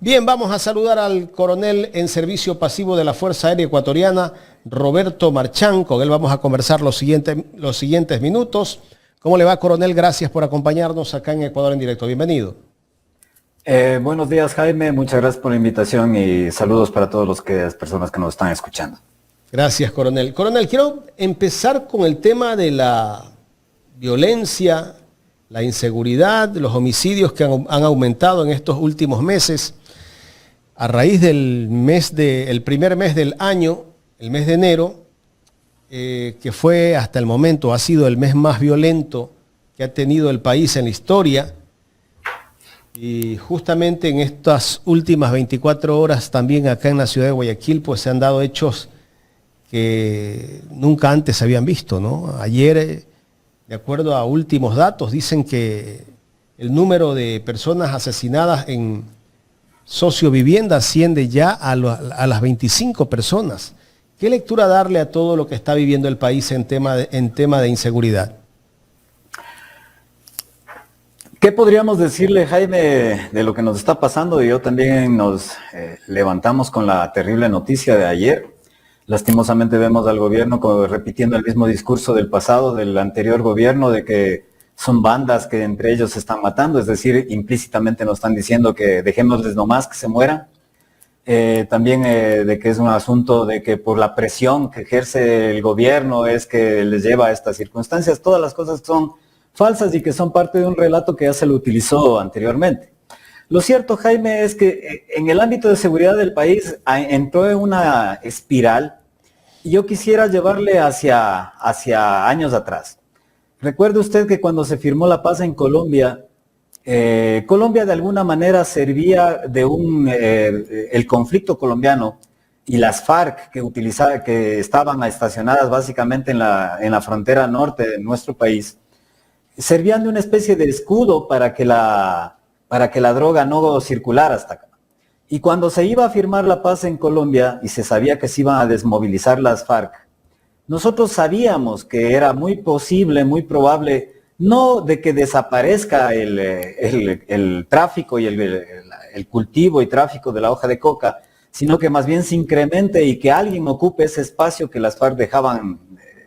Bien, vamos a saludar al coronel en servicio pasivo de la Fuerza Aérea Ecuatoriana, Roberto Marchán. Con él vamos a conversar los siguientes minutos. ¿Cómo le va, coronel? Gracias por acompañarnos acá en Ecuador en Directo. Bienvenido. Buenos días, Jaime. Muchas gracias por la invitación y saludos para todas las personas que nos están escuchando. Gracias, coronel. Coronel, quiero empezar con el tema de la violencia, la inseguridad, los homicidios que han aumentado en estos últimos meses. A raíz del primer mes del año, el mes de enero, que fue hasta el momento, ha sido el mes más violento que ha tenido el país en la historia. Y justamente en estas últimas 24 horas también acá en la ciudad de Guayaquil, pues se han dado hechos que nunca antes se habían visto, ¿no? Ayer, de acuerdo a últimos datos, dicen que el número de personas asesinadas en sociovivienda asciende ya a las 25 personas. ¿Qué lectura darle a todo lo que está viviendo el país en tema de inseguridad? ¿Qué podríamos decirle, Jaime, de lo que nos está pasando? Yo también nos levantamos con la terrible noticia de ayer. Lastimosamente vemos al gobierno repitiendo el mismo discurso del pasado, del anterior gobierno, de que son bandas que entre ellos se están matando, es decir, implícitamente nos están diciendo que dejémosles nomás que se mueran. También de que es un asunto de que por la presión que ejerce el gobierno es que les lleva a estas circunstancias. Todas las cosas son falsas y que son parte de un relato que ya se lo utilizó anteriormente. Lo cierto, Jaime, es que en el ámbito de seguridad del país entró en una espiral y yo quisiera llevarle hacia años atrás. Recuerde usted que cuando se firmó la paz en Colombia, Colombia de alguna manera servía de el conflicto colombiano y las FARC que estaban estacionadas básicamente en la frontera norte de nuestro país, servían de una especie de escudo para que la droga no circulara hasta acá. Y cuando se iba a firmar la paz en Colombia y se sabía que se iban a desmovilizar las FARC, nosotros sabíamos que era muy posible, muy probable, no de que desaparezca el tráfico y el cultivo y tráfico de la hoja de coca, sino que más bien se incremente y que alguien ocupe ese espacio que las FARC dejaban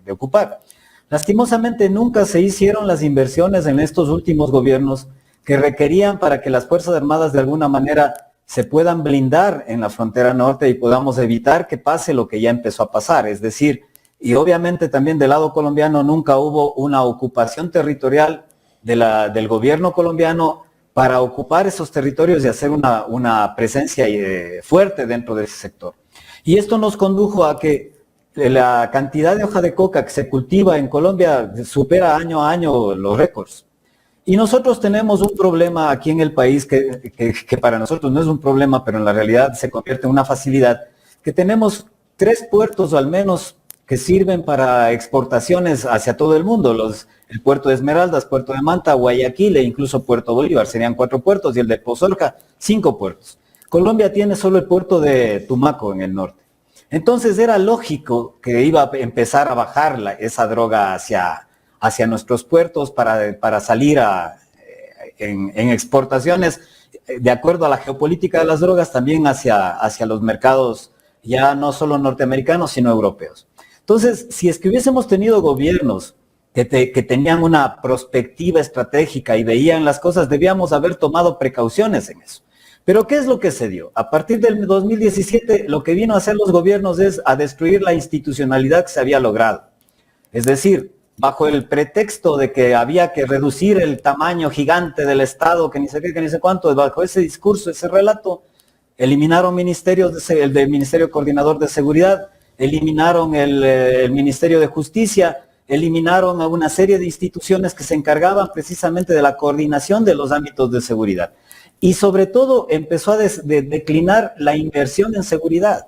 de ocupar. Lastimosamente nunca se hicieron las inversiones en estos últimos gobiernos que requerían para que las Fuerzas Armadas de alguna manera se puedan blindar en la frontera norte y podamos evitar que pase lo que ya empezó a pasar. Es decir, y obviamente también del lado colombiano nunca hubo una ocupación territorial del gobierno colombiano para ocupar esos territorios y hacer una presencia fuerte dentro de ese sector. Y esto nos condujo a que la cantidad de hoja de coca que se cultiva en Colombia supera año a año los récords. Y nosotros tenemos un problema aquí en el país que para nosotros no es un problema, pero en la realidad se convierte en una facilidad, que tenemos 3 puertos al menos que sirven para exportaciones hacia todo el mundo. El puerto de Esmeraldas, puerto de Manta, Guayaquil e incluso Puerto Bolívar. Serían 4 puertos y el de Pozolca, 5 puertos. Colombia tiene solo el puerto de Tumaco en el norte. Entonces era lógico que iba a empezar a bajar esa droga hacia nuestros puertos para salir en exportaciones, de acuerdo a la geopolítica de las drogas, también hacia los mercados ya no solo norteamericanos, sino europeos. Entonces, si es que hubiésemos tenido gobiernos que tenían una perspectiva estratégica y veían las cosas, debíamos haber tomado precauciones en eso. Pero ¿qué es lo que se dio? A partir del 2017, lo que vino a hacer los gobiernos es a destruir la institucionalidad que se había logrado. Es decir, bajo el pretexto de que había que reducir el tamaño gigante del Estado, que ni sé qué, que ni sé cuánto, bajo ese discurso, ese relato, eliminaron ministerios, el del Ministerio Coordinador de Seguridad, eliminaron el Ministerio de Justicia, eliminaron a una serie de instituciones que se encargaban precisamente de la coordinación de los ámbitos de seguridad. Y sobre todo empezó a declinar la inversión en seguridad.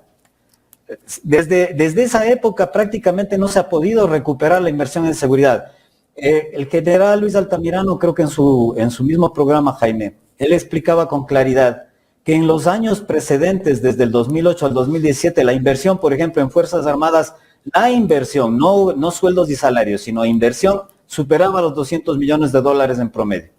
Desde esa época prácticamente no se ha podido recuperar la inversión en seguridad. El general Luis Altamirano, creo que en su mismo programa, Jaime, él explicaba con claridad que en los años precedentes, desde el 2008 al 2017, la inversión, por ejemplo, en Fuerzas Armadas, la inversión, no sueldos y salarios, sino inversión, superaba los $200 millones en promedio.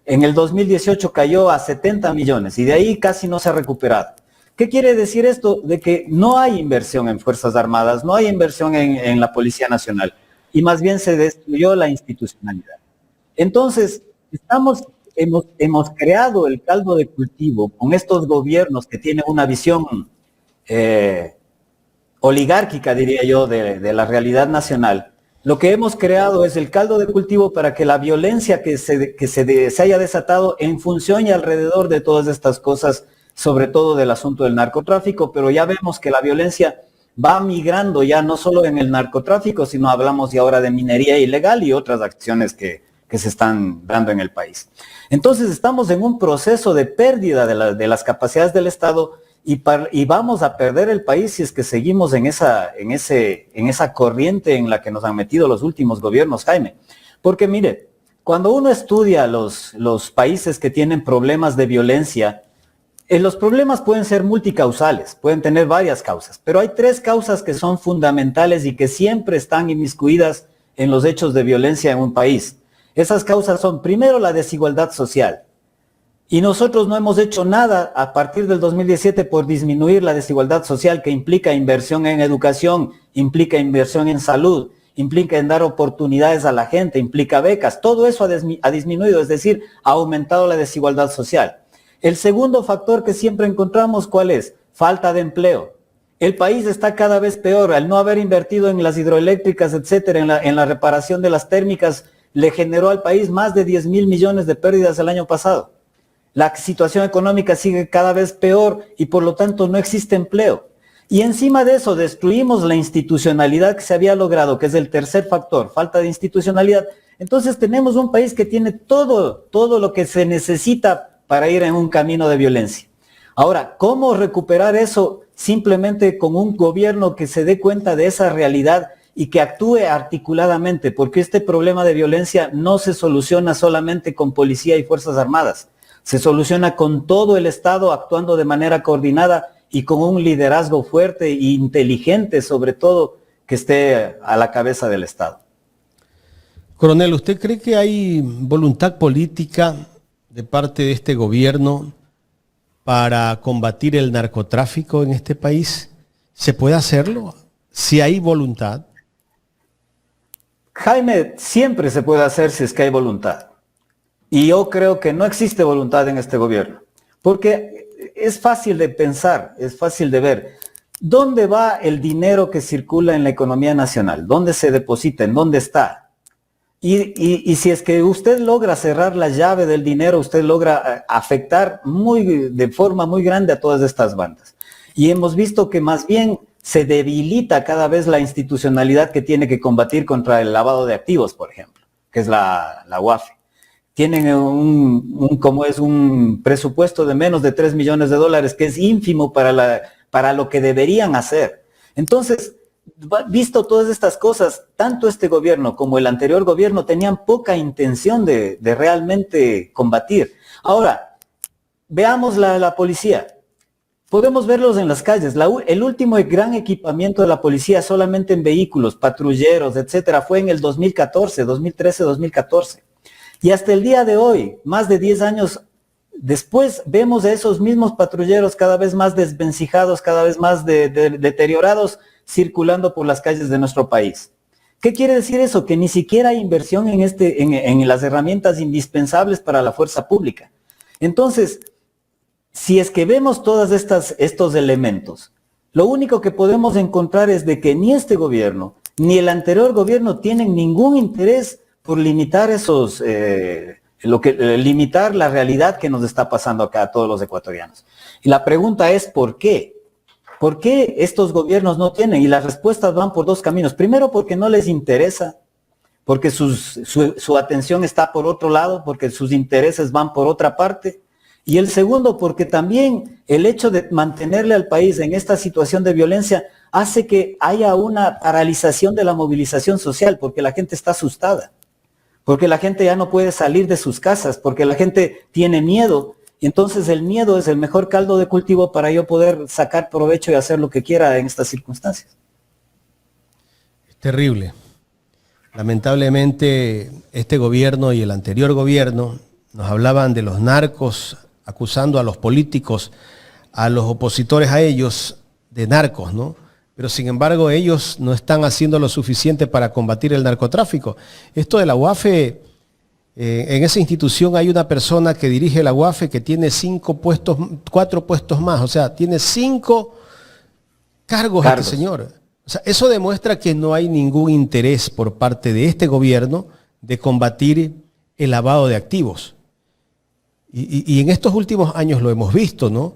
En el 2018 cayó a 70 millones y de ahí casi no se ha recuperado. ¿Qué quiere decir esto? De que no hay inversión en Fuerzas Armadas, no hay inversión en la Policía Nacional y más bien se destruyó la institucionalidad. Entonces, hemos creado el caldo de cultivo con estos gobiernos que tienen una visión oligárquica, diría yo, de la realidad nacional. Lo que hemos creado es el caldo de cultivo para que la violencia que se haya desatado en función y alrededor de todas estas cosas, sobre todo del asunto del narcotráfico, pero ya vemos que la violencia va migrando ya no solo en el narcotráfico, sino hablamos ya ahora de minería ilegal y otras acciones que se están dando en el país. Entonces estamos en un proceso de pérdida de las capacidades del Estado y vamos a perder el país si es que seguimos en esa corriente en la que nos han metido los últimos gobiernos, Jaime. Porque mire, cuando uno estudia los países que tienen problemas de violencia, los problemas pueden ser multicausales, pueden tener varias causas, pero hay 3 causas que son fundamentales y que siempre están inmiscuidas en los hechos de violencia en un país. Esas causas son, primero, la desigualdad social. Y nosotros no hemos hecho nada a partir del 2017 por disminuir la desigualdad social, que implica inversión en educación, implica inversión en salud, implica en dar oportunidades a la gente, implica becas. Todo eso ha disminuido, es decir, ha aumentado la desigualdad social. El segundo factor que siempre encontramos, ¿cuál es? Falta de empleo. El país está cada vez peor. Al no haber invertido en las hidroeléctricas, etcétera, en la reparación de las térmicas, le generó al país más de 10,000 millones de pérdidas el año pasado. La situación económica sigue cada vez peor y por lo tanto no existe empleo. Y encima de eso destruimos la institucionalidad que se había logrado, que es el tercer factor, falta de institucionalidad. Entonces tenemos un país que tiene todo lo que se necesita para ir en un camino de violencia. Ahora, ¿cómo recuperar eso? Simplemente con un gobierno que se dé cuenta de esa realidad y que actúe articuladamente, porque este problema de violencia no se soluciona solamente con policía y fuerzas armadas, se soluciona con todo el Estado actuando de manera coordinada y con un liderazgo fuerte e inteligente, sobre todo, que esté a la cabeza del Estado. Coronel, ¿usted cree que hay voluntad política de parte de este gobierno para combatir el narcotráfico en este país? ¿Se puede hacerlo si hay voluntad? Jaime, siempre se puede hacer si es que hay voluntad. Y yo creo que no existe voluntad en este gobierno, porque es fácil de pensar, es fácil de ver. ¿Dónde va el dinero que circula en la economía nacional? ¿Dónde se deposita? ¿En dónde está? Y si es que usted logra cerrar la llave del dinero, usted logra afectar de forma muy grande a todas estas bandas. Y hemos visto que más bien se debilita cada vez la institucionalidad que tiene que combatir contra el lavado de activos, por ejemplo, que es la UAFE. Tienen un presupuesto de menos de 3 millones de dólares, que es ínfimo para lo que deberían hacer. Entonces, visto todas estas cosas, tanto este gobierno como el anterior gobierno tenían poca intención de realmente combatir. Ahora, veamos la policía. Podemos verlos en las calles. El último gran equipamiento de la policía solamente en vehículos, patrulleros, etcétera, fue en el 2014, 2013, 2014. Y hasta el día de hoy, más de 10 años después, vemos a esos mismos patrulleros cada vez más desvencijados, cada vez más deteriorados, circulando por las calles de nuestro país. ¿Qué quiere decir eso? Que ni siquiera hay inversión en las herramientas indispensables para la fuerza pública. Entonces, si es que vemos todos estos elementos, lo único que podemos encontrar es de que ni este gobierno, ni el anterior gobierno tienen ningún interés por limitar limitar la realidad que nos está pasando acá a todos los ecuatorianos. Y la pregunta es, ¿por qué? ¿Por qué estos gobiernos no tienen? Y las respuestas van por 2 caminos. Primero, porque no les interesa, porque su atención está por otro lado, porque sus intereses van por otra parte. Y el segundo, porque también el hecho de mantenerle al país en esta situación de violencia hace que haya una paralización de la movilización social, porque la gente está asustada, porque la gente ya no puede salir de sus casas, porque la gente tiene miedo. Y entonces el miedo es el mejor caldo de cultivo para yo poder sacar provecho y hacer lo que quiera en estas circunstancias. Es terrible. Lamentablemente, este gobierno y el anterior gobierno nos hablaban de los narcos, acusando a los políticos, a los opositores a ellos, de narcos, ¿no? Pero sin embargo ellos no están haciendo lo suficiente para combatir el narcotráfico. Esto de la UAFE, en esa institución hay una persona que dirige la UAFE que tiene 4 puestos más, o sea, tiene 5 cargos este señor. O sea, eso demuestra que no hay ningún interés por parte de este gobierno de combatir el lavado de activos. Y en estos últimos años lo hemos visto, ¿no?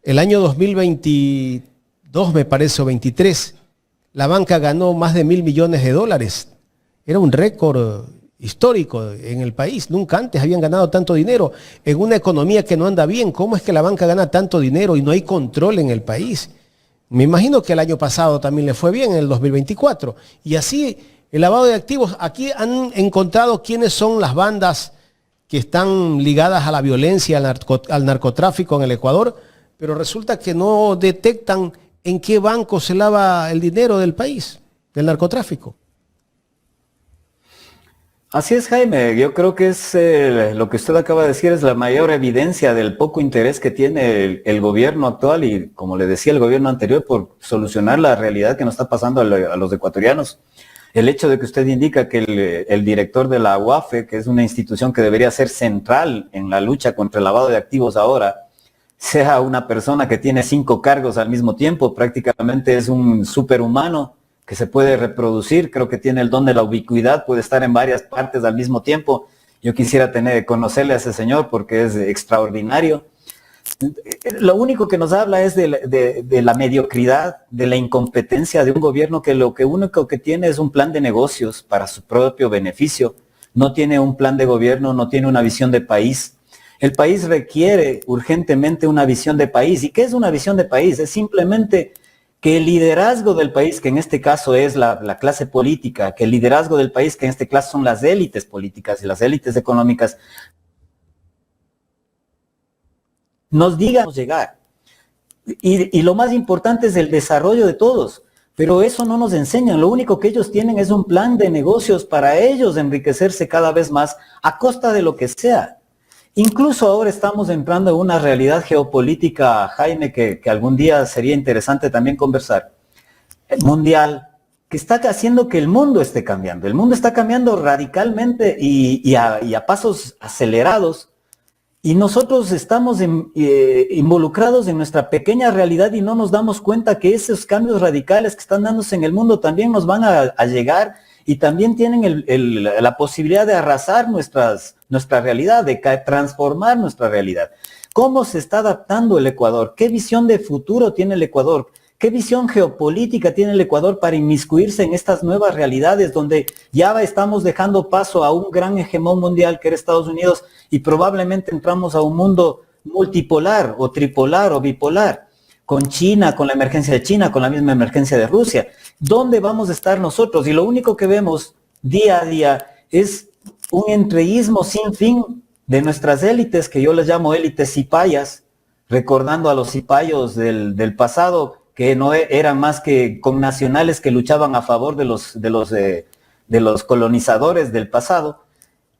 El año 2022, me parece, o 23, la banca ganó más de $1.000 millones. Era un récord histórico en el país. Nunca antes habían ganado tanto dinero en una economía que no anda bien. ¿Cómo es que la banca gana tanto dinero y no hay control en el país? Me imagino que el año pasado también le fue bien, en el 2024. Y así, el lavado de activos, aquí han encontrado quiénes son las bandas que están ligadas a la violencia, al narcotráfico en el Ecuador, pero resulta que no detectan en qué banco se lava el dinero del país, del narcotráfico. Así es, Jaime. Yo creo que es lo que usted acaba de decir, es la mayor evidencia del poco interés que tiene el gobierno actual y, como le decía, el gobierno anterior por solucionar la realidad que nos está pasando a los ecuatorianos. El hecho de que usted indica que el director de la UAFE, que es una institución que debería ser central en la lucha contra el lavado de activos ahora, sea una persona que tiene 5 cargos al mismo tiempo, prácticamente es un superhumano que se puede reproducir, creo que tiene el don de la ubicuidad, puede estar en varias partes al mismo tiempo. Yo quisiera conocerle a ese señor porque es extraordinario. Lo único que nos habla es de la mediocridad, de la incompetencia de un gobierno que lo único que tiene es un plan de negocios para su propio beneficio. No tiene un plan de gobierno, no tiene una visión de país. El país requiere urgentemente una visión de país. ¿Y qué es una visión de país? Es simplemente que el liderazgo del país, que en este caso es la clase política, que el liderazgo del país, que en este caso son las élites políticas y las élites económicas, nos digan llegar. Y lo más importante es el desarrollo de todos. Pero eso no nos enseñan. Lo único que ellos tienen es un plan de negocios para ellos enriquecerse cada vez más a costa de lo que sea. Incluso ahora estamos entrando en una realidad geopolítica, Jaime, que algún día sería interesante también conversar, mundial, que está haciendo que el mundo esté cambiando. El mundo está cambiando radicalmente y a pasos acelerados. Y nosotros estamos involucrados en nuestra pequeña realidad y no nos damos cuenta que esos cambios radicales que están dándose en el mundo también nos van a llegar y también tienen la posibilidad de arrasar nuestra realidad, de transformar nuestra realidad. ¿Cómo se está adaptando el Ecuador? ¿Qué visión de futuro tiene el Ecuador? ¿Qué visión geopolítica tiene el Ecuador para inmiscuirse en estas nuevas realidades donde ya estamos dejando paso a un gran hegemón mundial que era Estados Unidos y probablemente entramos a un mundo multipolar o tripolar o bipolar? Con China, con la emergencia de China, con la misma emergencia de Rusia. ¿Dónde vamos a estar nosotros? Y lo único que vemos día a día es un entreguismo sin fin de nuestras élites, que yo les llamo élites cipayas, recordando a los cipayos del pasado, que no eran más que connacionales que luchaban a favor de los colonizadores del pasado,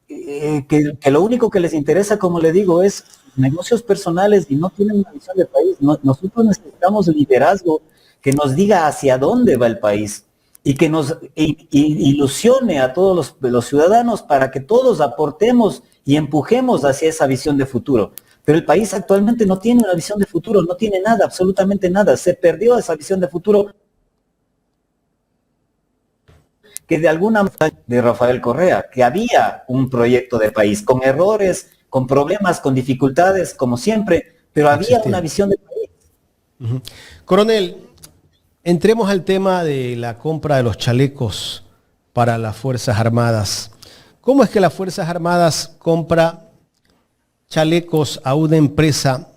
que lo único que les interesa, como le digo, es negocios personales y no tienen una visión de país. Nosotros necesitamos liderazgo que nos diga hacia dónde va el país y que nos ilusione a todos los ciudadanos para que todos aportemos y empujemos hacia esa visión de futuro. Pero el país actualmente no tiene una visión de futuro, no tiene nada, absolutamente nada. Se perdió esa visión de futuro que de alguna manera de Rafael Correa, que había un proyecto de país con errores, con problemas, con dificultades, como siempre, pero había una visión de país. Uh-huh. Coronel, entremos al tema de la compra de los chalecos para las Fuerzas Armadas. ¿Cómo es que las Fuerzas Armadas compra chalecos a una empresa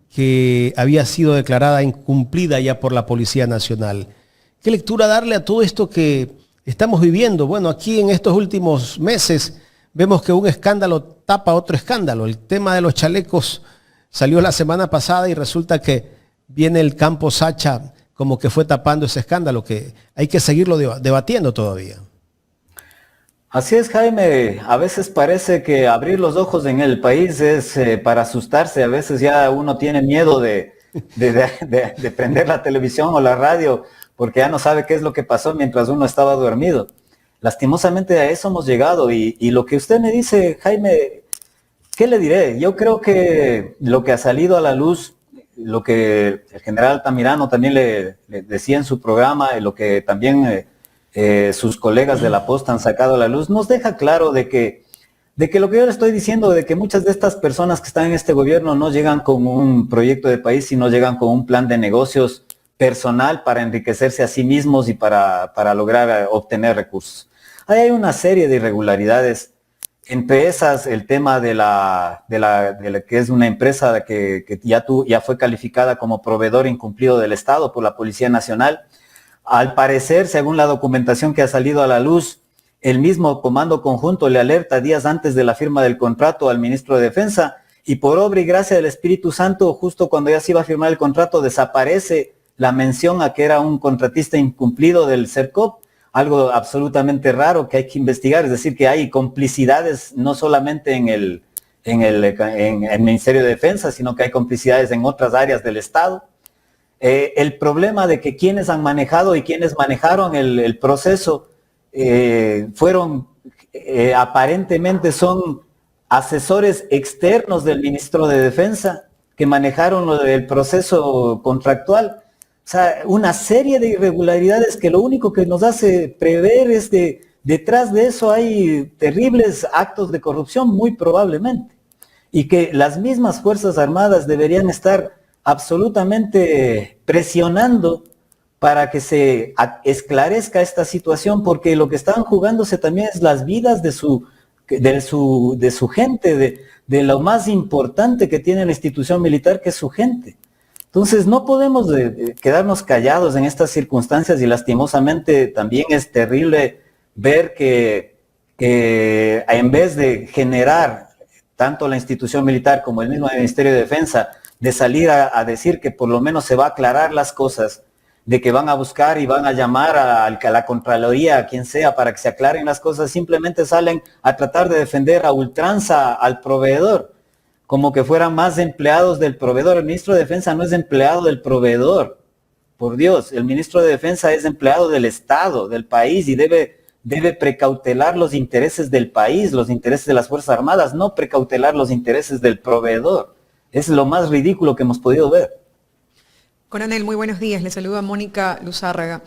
que había sido declarada incumplida ya por la Policía Nacional? ¿Qué lectura darle a todo esto que estamos viviendo? Bueno, aquí en estos últimos meses vemos que un escándalo tapa otro escándalo. El tema de los chalecos salió la semana pasada y resulta que viene el campo Sacha como que fue tapando ese escándalo, que hay que seguirlo debatiendo todavía. Así es, Jaime. A veces parece que abrir los ojos en el país es para asustarse. A veces ya uno tiene miedo de prender la televisión o la radio porque ya no sabe qué es lo que pasó mientras uno estaba dormido. Lastimosamente a eso hemos llegado y lo que usted me dice, Jaime, ¿qué le diré? Yo creo que lo que ha salido a la luz, lo que el general Altamirano también le decía en su programa, y lo que también sus colegas de la Posta han sacado a la luz, nos deja claro de que lo que yo le estoy diciendo, de que muchas de estas personas que están en este gobierno no llegan con un proyecto de país, sino llegan con un plan de negocios personal para enriquecerse a sí mismos y para lograr obtener recursos. Ahí hay una serie de irregularidades. Entre esas, el tema de la que es una empresa que ya fue calificada como proveedor incumplido del Estado por la Policía Nacional. Al parecer, según la documentación que ha salido a la luz, el mismo Comando Conjunto le alerta días antes de la firma del contrato al ministro de Defensa y por obra y gracia del Espíritu Santo, justo cuando ya se iba a firmar el contrato, desaparece la mención a que era un contratista incumplido del CERCOP. Algo absolutamente raro que hay que investigar, es decir, que hay complicidades no solamente en el Ministerio de Defensa, sino que hay complicidades en otras áreas del Estado. El problema de que quienes han manejado y quienes manejaron el proceso aparentemente son asesores externos del ministro de Defensa que manejaron el proceso contractual. O sea, una serie de irregularidades que lo único que nos hace prever es que detrás de eso hay terribles actos de corrupción, muy probablemente. Y que las mismas Fuerzas Armadas deberían estar absolutamente presionando para que se esclarezca esta situación, porque lo que están jugándose también es las vidas de su gente, de lo más importante que tiene la institución militar, que es su gente. Entonces no podemos quedarnos callados en estas circunstancias y lastimosamente también es terrible ver que en vez de generar tanto la institución militar como el mismo Ministerio de Defensa de salir a decir que por lo menos se va a aclarar las cosas, de que van a buscar y van a llamar a la Contraloría, a quien sea, para que se aclaren las cosas, simplemente salen a tratar de defender a ultranza al proveedor, como que fueran más empleados del proveedor. El ministro de Defensa no es empleado del proveedor, por Dios, el ministro de Defensa es empleado del Estado, del país, y debe precautelar los intereses del país, los intereses de las Fuerzas Armadas, no precautelar los intereses del proveedor. Es lo más ridículo que hemos podido ver. Coronel, muy buenos días. Le saluda Mónica Luzárraga.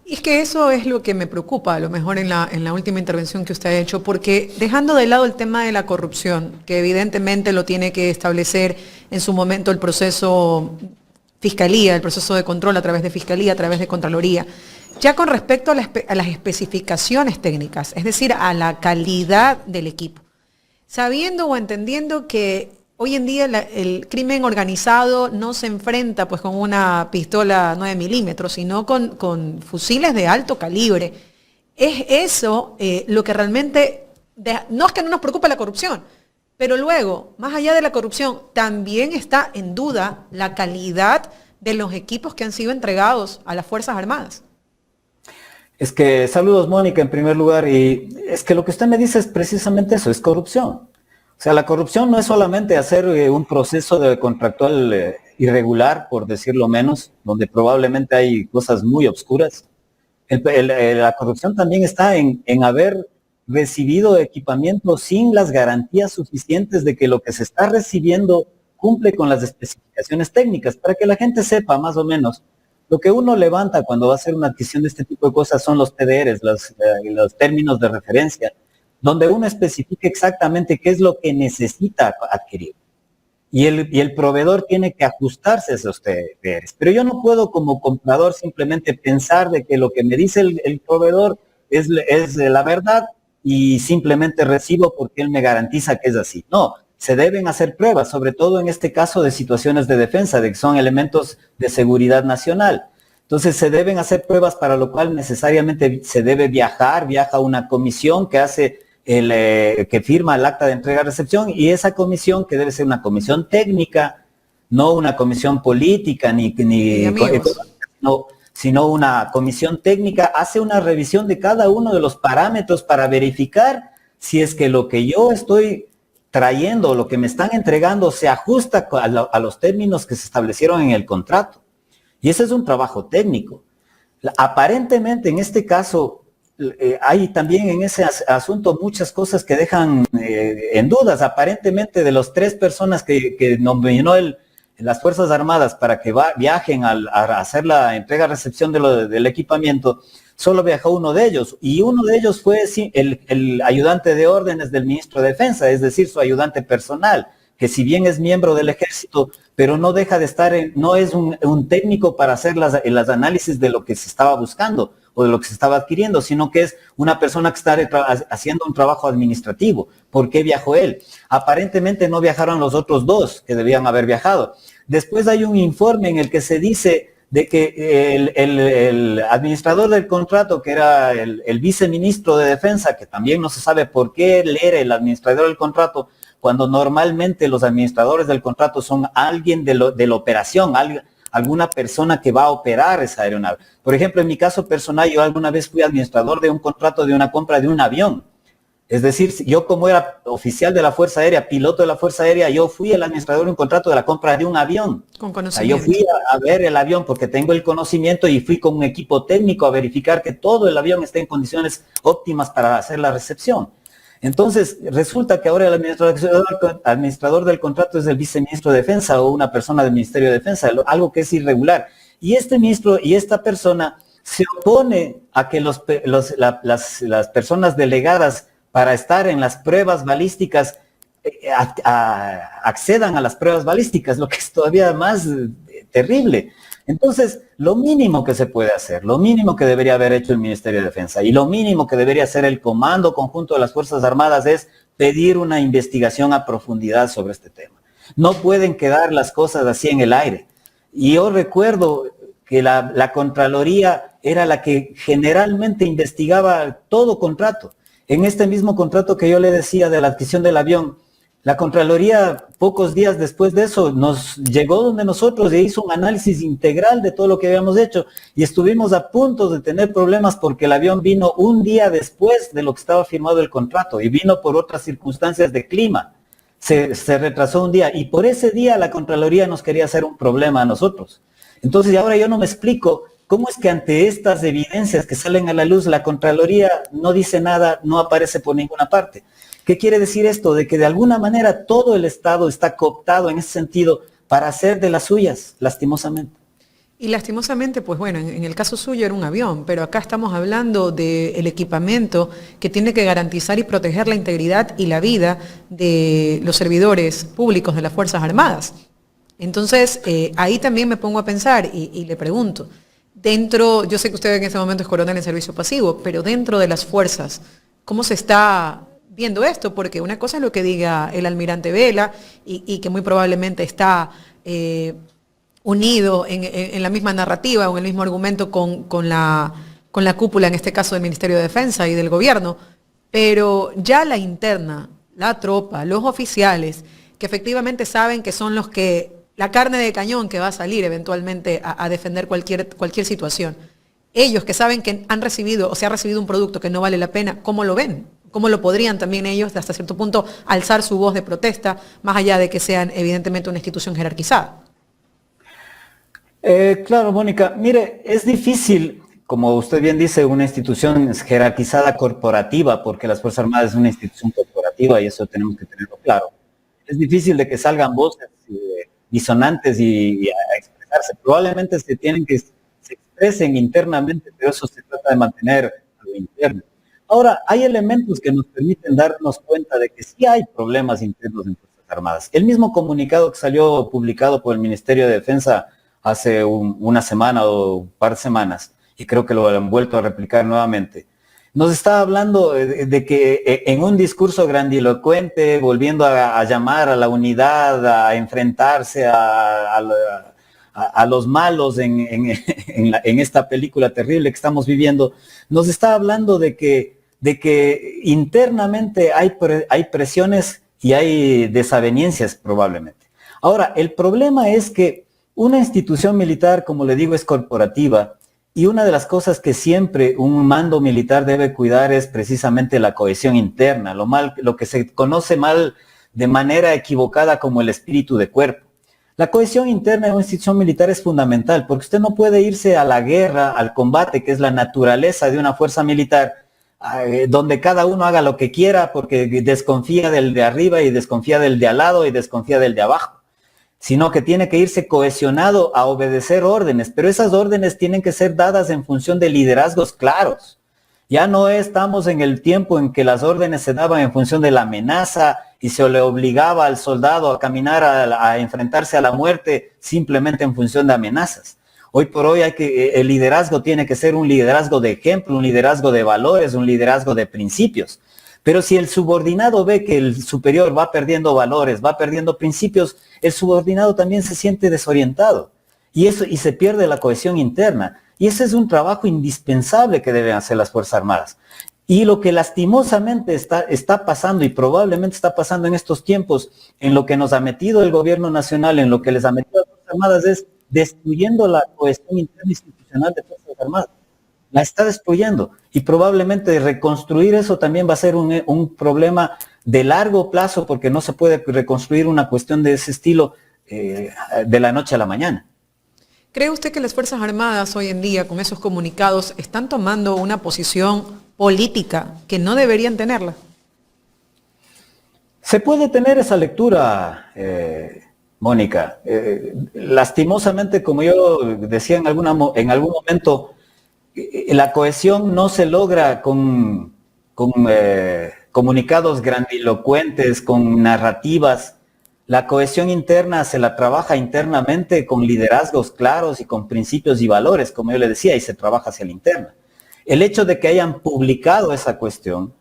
Y es que eso es lo que me preocupa, a lo mejor en la última intervención que usted ha hecho, porque dejando de lado el tema de la corrupción, que evidentemente lo tiene que establecer en su momento el proceso Fiscalía, el proceso de control a través de Fiscalía, a través de Contraloría, ya con respecto a las especificaciones técnicas, es decir, a la calidad del equipo, sabiendo o entendiendo que hoy en día el crimen organizado no se enfrenta pues con una pistola 9 milímetros, sino con fusiles de alto calibre. Es eso lo que realmente, no es que no nos preocupe la corrupción, pero luego, más allá de la corrupción, también está en duda la calidad de los equipos que han sido entregados a las Fuerzas Armadas. Es que, saludos Mónica en primer lugar, y es que lo que usted me dice es precisamente eso, es corrupción. O sea, la corrupción no es solamente hacer un proceso de contractual irregular, por decirlo menos, donde probablemente hay cosas muy obscuras. La corrupción también está en haber recibido equipamiento sin las garantías suficientes de que lo que se está recibiendo cumple con las especificaciones técnicas, para que la gente sepa más o menos. Lo que uno levanta cuando va a hacer una adquisición de este tipo de cosas son los TDRs, los términos de referencia, donde uno especifica exactamente qué es lo que necesita adquirir. Y el proveedor tiene que ajustarse a esos TDRs. Pero yo no puedo como comprador simplemente pensar de que lo que me dice el proveedor es la verdad y simplemente recibo porque él me garantiza que es así. No, se deben hacer pruebas, sobre todo en este caso de situaciones de defensa, de que son elementos de seguridad nacional. Entonces se deben hacer pruebas, para lo cual necesariamente se debe viaja una comisión que hace que firma el acta de entrega-recepción, y esa comisión, que debe ser una comisión sino una comisión técnica hace una revisión de cada uno de los parámetros para verificar si es que lo que yo estoy trayendo, lo que me están entregando, se ajusta a los términos que se establecieron en el contrato. Y ese es un trabajo técnico. Aparentemente, en este caso, hay también en ese asunto muchas cosas que dejan en dudas. Aparentemente, de las 3 personas que nominó las Fuerzas Armadas para que viajen a hacer la entrega-recepción del equipamiento, solo viajó uno de ellos, y uno de ellos fue el ayudante de órdenes del ministro de Defensa, es decir, su ayudante personal, que si bien es miembro del ejército, pero no deja de estar, no es un técnico para hacer las análisis de lo que se estaba buscando o de lo que se estaba adquiriendo, sino que es una persona que está haciendo un trabajo administrativo. ¿Por qué viajó él? Aparentemente no viajaron los otros 2 que debían haber viajado. Después hay un informe en el que se dice de que el administrador del contrato, que era el viceministro de Defensa, que también no se sabe por qué él era el administrador del contrato, cuando normalmente los administradores del contrato son alguien de la operación, alguna persona que va a operar esa aeronave. Por ejemplo, en mi caso personal, yo alguna vez fui administrador de un contrato de una compra de un avión. Es decir, yo como era oficial de la Fuerza Aérea, piloto de la Fuerza Aérea, yo fui el administrador de un contrato de la compra de un avión. Con O sea, conocimiento. yo fui a ver el avión porque tengo el conocimiento y fui con un equipo técnico a verificar que todo el avión esté en condiciones óptimas para hacer la recepción. Entonces, resulta que ahora el administrador del contrato es el viceministro de Defensa o una persona del Ministerio de Defensa, algo que es irregular. Y este ministro y esta persona se opone a que las personas delegadas para estar en las pruebas balísticas accedan a las pruebas balísticas, lo que es todavía más terrible. Entonces, lo mínimo que se puede hacer, lo mínimo que debería haber hecho el Ministerio de Defensa y lo mínimo que debería hacer el Comando Conjunto de las Fuerzas Armadas es pedir una investigación a profundidad sobre este tema. No pueden quedar las cosas así en el aire. Y yo recuerdo que la Contraloría era la que generalmente investigaba todo contrato. En este mismo contrato que yo le decía de la adquisición del avión, la Contraloría, pocos días después de eso, nos llegó donde nosotros e hizo un análisis integral de todo lo que habíamos hecho y estuvimos a punto de tener problemas porque el avión vino un día después de lo que estaba firmado el contrato y vino por otras circunstancias de clima. Se retrasó un día y por ese día la Contraloría nos quería hacer un problema a nosotros. Entonces ahora yo no me explico cómo es que ante estas evidencias que salen a la luz, la Contraloría no dice nada, no aparece por ninguna parte. ¿Qué quiere decir esto? De que de alguna manera todo el Estado está cooptado en ese sentido para hacer de las suyas, lastimosamente. Y lastimosamente, pues bueno, en el caso suyo era un avión, pero acá estamos hablando del equipamiento que tiene que garantizar y proteger la integridad y la vida de los servidores públicos de las Fuerzas Armadas. Entonces, ahí también me pongo a pensar y le pregunto, yo sé que usted en este momento es coronel en servicio pasivo, pero dentro de las fuerzas, ¿cómo se está viendo esto? Porque una cosa es lo que diga el almirante Vela y que muy probablemente está unido en la misma narrativa o en el mismo argumento con la cúpula, en este caso del Ministerio de Defensa y del gobierno, pero ya la interna, la tropa, los oficiales, que efectivamente saben que son la carne de cañón que va a salir eventualmente a defender cualquier situación. Ellos que saben que han recibido o se ha recibido un producto que no vale la pena, ¿cómo lo ven? ¿Cómo lo podrían también ellos, hasta cierto punto, alzar su voz de protesta, más allá de que sean evidentemente una institución jerarquizada? Claro, Mónica. Mire, es difícil, como usted bien dice, una institución jerarquizada corporativa, porque las Fuerzas Armadas es una institución corporativa y eso tenemos que tenerlo claro. Es difícil de que salgan voces disonantes y a expresarse. Probablemente se expresen internamente, pero eso se trata de mantener a lo interno. Ahora, hay elementos que nos permiten darnos cuenta de que sí hay problemas internos en Fuerzas Armadas. El mismo comunicado que salió publicado por el Ministerio de Defensa hace una semana o un par de semanas, y creo que lo han vuelto a replicar nuevamente, nos está hablando de que en un discurso grandilocuente, volviendo a llamar a la unidad, a enfrentarse a los malos en esta película terrible que estamos viviendo, nos está hablando de que internamente hay presiones y hay desavenencias probablemente. Ahora, el problema es que una institución militar, como le digo, es corporativa Y una de las cosas que siempre un mando militar debe cuidar es precisamente la cohesión interna, lo que se conoce mal de manera equivocada como el espíritu de cuerpo. La cohesión interna de una institución militar es fundamental porque usted no puede irse a la guerra, al combate, que es la naturaleza de una fuerza militar, donde cada uno haga lo que quiera porque desconfía del de arriba y desconfía del de al lado y desconfía del de abajo, sino que tiene que irse cohesionado a obedecer órdenes, pero esas órdenes tienen que ser dadas en función de liderazgos claros. Ya no estamos en el tiempo en que las órdenes se daban en función de la amenaza y se le obligaba al soldado a caminar a enfrentarse a la muerte simplemente en función de amenazas. Hoy por hoy el liderazgo tiene que ser un liderazgo de ejemplo, un liderazgo de valores, un liderazgo de principios. Pero si el subordinado ve que el superior va perdiendo valores, va perdiendo principios, el subordinado también se siente desorientado y se pierde la cohesión interna. Y ese es un trabajo indispensable que deben hacer las Fuerzas Armadas. Y lo que lastimosamente está pasando y probablemente está pasando en estos tiempos, en lo que nos ha metido el gobierno nacional, en lo que les ha metido a las Fuerzas Armadas, es destruyendo la cohesión interna institucional de Fuerzas Armadas. La está destruyendo y probablemente reconstruir eso también va a ser un problema de largo plazo porque no se puede reconstruir una cuestión de ese estilo de la noche a la mañana. ¿Cree usted que las Fuerzas Armadas hoy en día, con esos comunicados, están tomando una posición política que no deberían tenerla? Se puede tener esa lectura, Mónica. Lastimosamente, como yo decía en algún momento, la cohesión no se logra con comunicados grandilocuentes, con narrativas. La cohesión interna se la trabaja internamente con liderazgos claros y con principios y valores, como yo le decía, y se trabaja hacia la interna. El hecho de que hayan publicado esa cuestión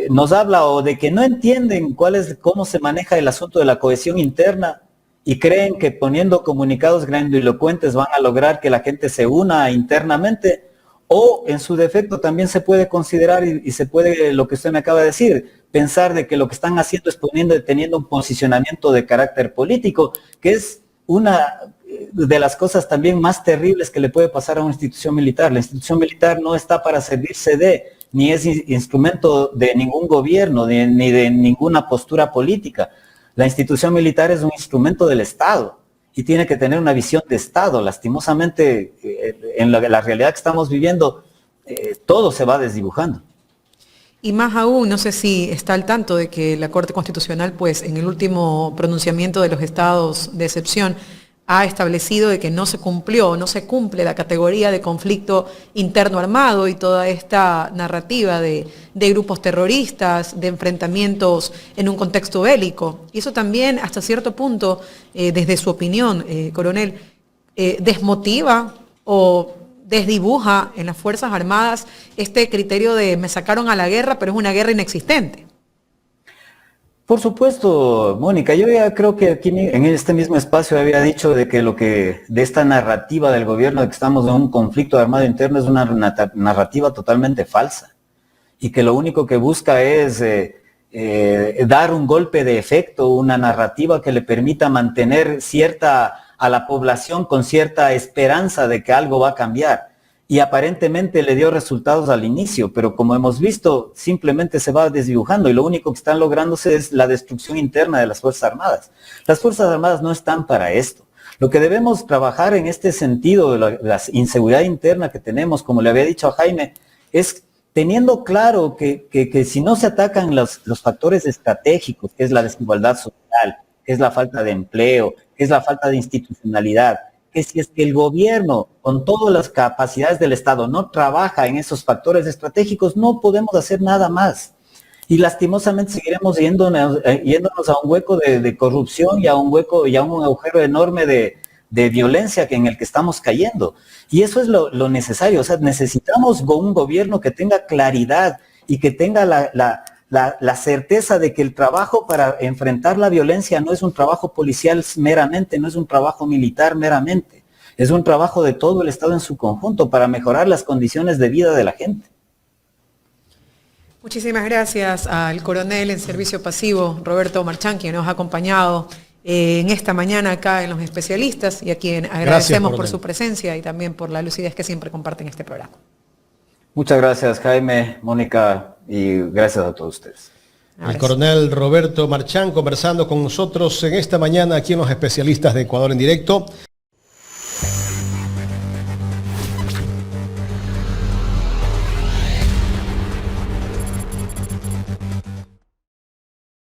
nos habla o de que no entienden cómo se maneja el asunto de la cohesión interna y creen que poniendo comunicados grandilocuentes van a lograr que la gente se una internamente, o en su defecto también se puede considerar y se puede, lo que usted me acaba de decir, pensar de que lo que están haciendo es teniendo un posicionamiento de carácter político, que es una de las cosas también más terribles que le puede pasar a una institución militar. La institución militar no está para servirse ni es instrumento de ningún gobierno, ni de ninguna postura política. La institución militar es un instrumento del Estado y tiene que tener una visión de Estado. Lastimosamente, en la realidad que estamos viviendo, todo se va desdibujando. Y más aún, no sé si está al tanto de que la Corte Constitucional, pues en el último pronunciamiento de los estados de excepción, ha establecido de que no se cumple la categoría de conflicto interno armado y toda esta narrativa de grupos terroristas, de enfrentamientos en un contexto bélico. Y eso también, hasta cierto punto, desde su opinión, coronel, desmotiva o desdibuja en las Fuerzas Armadas este criterio de me sacaron a la guerra, pero es una guerra inexistente. Por supuesto, Mónica, yo ya creo que aquí en este mismo espacio había dicho de que de esta narrativa del gobierno de que estamos en un conflicto armado interno es una narrativa totalmente falsa y que lo único que busca es dar un golpe de efecto, una narrativa que le permita mantener a la población con cierta esperanza de que algo va a cambiar. Y aparentemente le dio resultados al inicio, pero como hemos visto, simplemente se va desdibujando y lo único que están lográndose es la destrucción interna de las Fuerzas Armadas. Las Fuerzas Armadas no están para esto. Lo que debemos trabajar en este sentido de la inseguridad interna que tenemos, como le había dicho a Jaime, es teniendo claro que si no se atacan los factores estratégicos, que es la desigualdad social, que es la falta de empleo, que es la falta de institucionalidad, que si es que el gobierno, con todas las capacidades del Estado, no trabaja en esos factores estratégicos, no podemos hacer nada más. Y lastimosamente seguiremos yéndonos a un hueco de corrupción y a un agujero enorme de violencia en el que estamos cayendo. Y eso es lo necesario. O sea, necesitamos un gobierno que tenga claridad y que tenga la certeza de que el trabajo para enfrentar la violencia no es un trabajo policial meramente, no es un trabajo militar meramente, es un trabajo de todo el Estado en su conjunto para mejorar las condiciones de vida de la gente. Muchísimas gracias al coronel en servicio pasivo, Roberto Marchán, quien nos ha acompañado en esta mañana acá en Los Especialistas, y a quien agradecemos por coronel. su presencia y también por la lucidez que siempre comparten este programa. Muchas gracias, Jaime, Mónica, y gracias a todos ustedes. El coronel Roberto Marchán conversando con nosotros en esta mañana aquí en Los Especialistas de Ecuador en Directo.